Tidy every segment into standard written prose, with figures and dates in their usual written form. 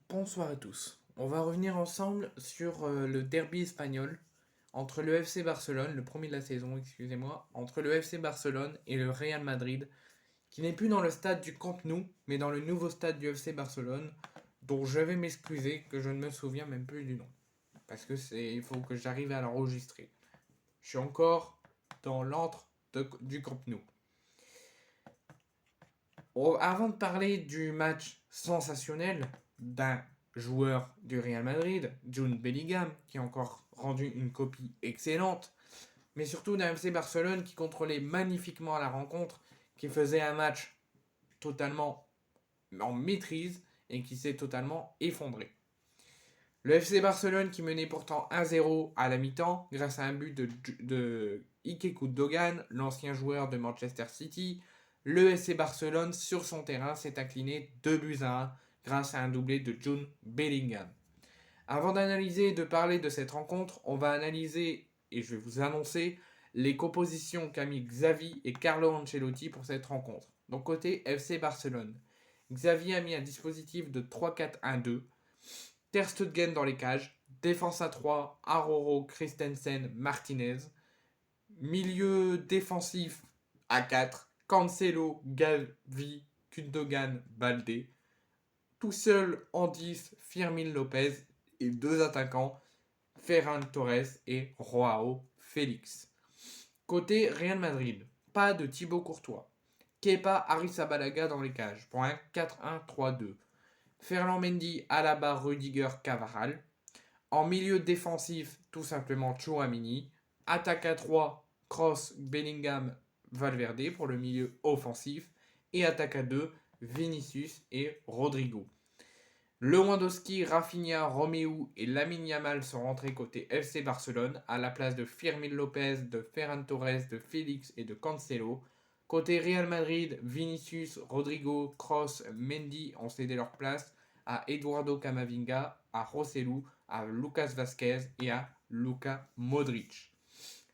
Bonsoir à tous. On va revenir ensemble sur le derby espagnol entre le FC Barcelone, le premier de la saison, excusez-moi, entre le FC Barcelone et le Real Madrid, qui n'est plus dans le stade du Camp Nou, mais dans le nouveau stade du FC Barcelone, dont je vais m'excuser que je ne me souviens même plus du nom. Parce que il faut que j'arrive à l'enregistrer. Je suis encore dans l'antre du Camp Nou. Avant de parler du match sensationnel d'un joueur du Real Madrid, Jude Bellingham, qui a encore rendu une copie excellente, mais surtout d'un FC Barcelone qui contrôlait magnifiquement la rencontre, qui faisait un match totalement en maîtrise et qui s'est totalement effondré. Le FC Barcelone qui menait pourtant 1-0 à la mi-temps grâce à un but de Ike Gundogan, l'ancien joueur de Manchester City. Le FC Barcelone sur son terrain s'est incliné 2-1 grâce à un doublé de Jude Bellingham. Avant d'analyser et de parler de cette rencontre, on va analyser, et je vais vous annoncer, les compositions qu'a mis Xavi et Carlo Ancelotti pour cette rencontre. Donc côté FC Barcelone, Xavi a mis un dispositif de 3-4-1-2, Ter Stegen dans les cages, défense à 3, Aroro, Christensen, Martinez, milieu défensif à 4, Cancelo, Gavi, Gundogan, Balde, tout seul en 10, Firmin Lopez et deux attaquants, Ferran Torres et Joao Félix. Côté Real Madrid, pas de Thibaut Courtois. Kepa Arrizabalaga dans les cages pour un 4-1-3-2. Ferland Mendy, Alaba, Rudiger, Cavaral. En milieu défensif, tout simplement Chouamini. Attaque à 3, Kroos, Bellingham, Valverde pour le milieu offensif. Et attaque à 2, Vinicius et Rodrigo. Lewandowski, Rafinha, Romeu et Lamine Yamal sont rentrés côté FC Barcelone à la place de Firmin Lopez, de Ferran Torres, de Félix et de Cancelo. Côté Real Madrid, Vinicius, Rodrigo, Kroos, Mendy ont cédé leur place à Eduardo Camavinga, à Rossellou, à Lucas Vazquez et à Luka Modric.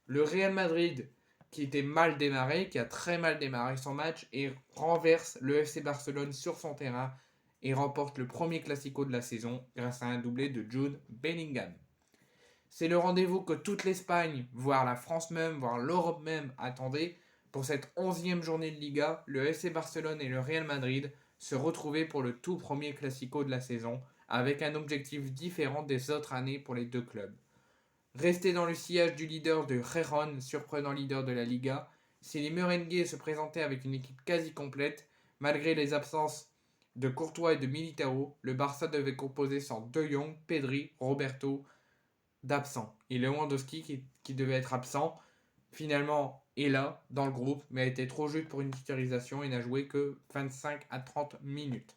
Le Real Madrid, qui était mal démarré, qui a très mal démarré son match, et renverse le FC Barcelone sur son terrain et remporte le premier Classico de la saison grâce à un doublé de Jude Bellingham. C'est le rendez-vous que toute l'Espagne, voire la France même, voire l'Europe même attendait pour cette 11e journée de Liga. Le FC Barcelone et le Real Madrid se retrouvaient pour le tout premier Classico de la saison avec un objectif différent des autres années pour les deux clubs. Rester dans le sillage du leader de Gijón, surprenant leader de la Liga, si les Merengues se présentaient avec une équipe quasi complète, malgré les absences de Courtois et de Militao, le Barça devait composer sans De Jong, Pedri, Roberto d'absents. Et Lewandowski qui devait être absent, finalement est là dans le groupe, mais a été trop juste pour une titularisation et n'a joué que 25 à 30 minutes.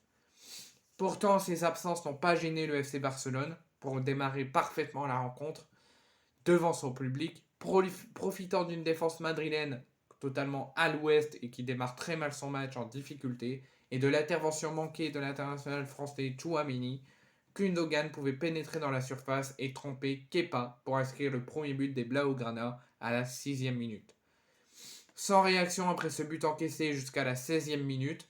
Pourtant, ces absences n'ont pas gêné le FC Barcelone pour démarrer parfaitement la rencontre devant son public, profitant d'une défense madrilène totalement à l'ouest et qui démarre très mal son match en difficulté, et de l'intervention manquée de l'international français Chouamini, Gundogan pouvait pénétrer dans la surface et tromper Kepa pour inscrire le premier but des Blaugrana à la 6e minute. Sans réaction après ce but encaissé jusqu'à la 16e minute,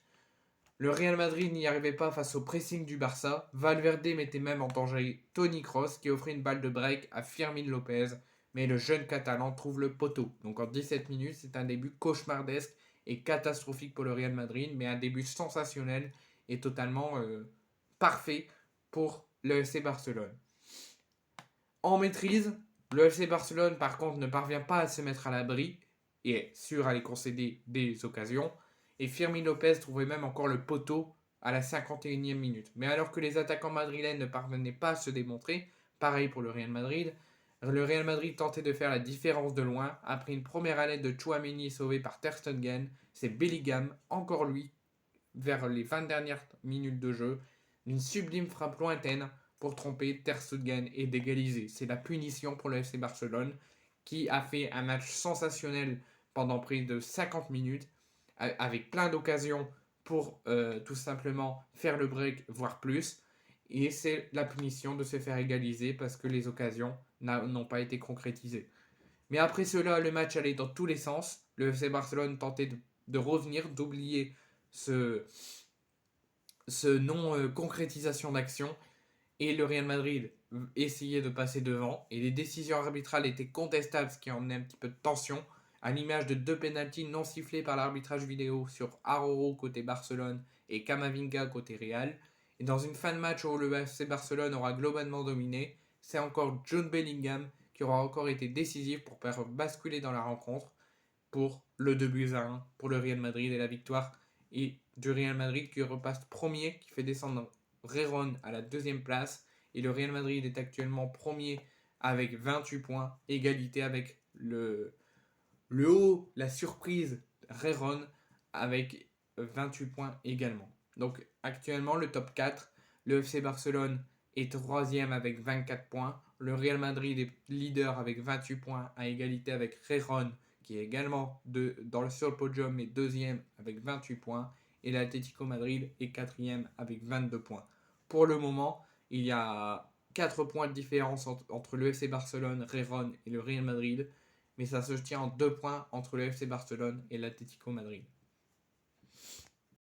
le Real Madrid n'y arrivait pas face au pressing du Barça. Valverde mettait même en danger Toni Kroos qui offrait une balle de break à Firmin Lopez, mais le jeune catalan trouve le poteau. Donc en 17 minutes, c'est un début cauchemardesque et catastrophique pour le Real Madrid, mais un début sensationnel et totalement parfait pour le FC Barcelone. En maîtrise, le FC Barcelone par contre ne parvient pas à se mettre à l'abri et est sûr à les concéder des occasions. Et Firmin Lopez trouvait même encore le poteau à la 51e minute. Mais alors que les attaquants madrilènes ne parvenaient pas à se démontrer, pareil pour le Real Madrid tentait de faire la différence de loin. Après une première alerte de Chouameni sauvée par Ter Stegen, c'est Bellingham, encore lui, vers les 20 dernières minutes de jeu, une sublime frappe lointaine pour tromper Ter Stegen et d'égaliser. C'est la punition pour le FC Barcelone qui a fait un match sensationnel pendant près de 50 minutes avec plein d'occasions pour tout simplement faire le break, voire plus. Et c'est la punition de se faire égaliser parce que les occasions n'ont pas été concrétisées. Mais après cela, le match allait dans tous les sens. Le FC Barcelone tentait de revenir, d'oublier ce non-concrétisation d'action. et le Real Madrid essayait de passer devant, et les décisions arbitrales étaient contestables, ce qui a emmené un petit peu de tension, à l'image de 2 pénaltys non sifflés par l'arbitrage vidéo sur Araujo côté Barcelone et Camavinga côté Real. Et dans une fin de match où le FC Barcelone aura globalement dominé, c'est encore Jude Bellingham qui aura encore été décisif pour faire basculer dans la rencontre pour le 2-1 pour le Real Madrid et la victoire et du Real Madrid qui repasse premier, qui fait descendre Rérón à la deuxième place. Et le Real Madrid est actuellement premier avec 28 points, égalité avec le haut, la surprise Rérón avec 28 points également. Donc actuellement le top 4, le FC Barcelone est troisième avec 24 points, le Real Madrid est leader avec 28 points à égalité avec Rérón qui est également sur le podium mais deuxième avec 28 points, et l'Atlético Madrid est quatrième avec 22 points. Pour le moment, il y a 4 points de différence entre le FC Barcelone, Rérón et le Real Madrid, mais ça se tient en 2 points entre le FC Barcelone et l'Atlético Madrid.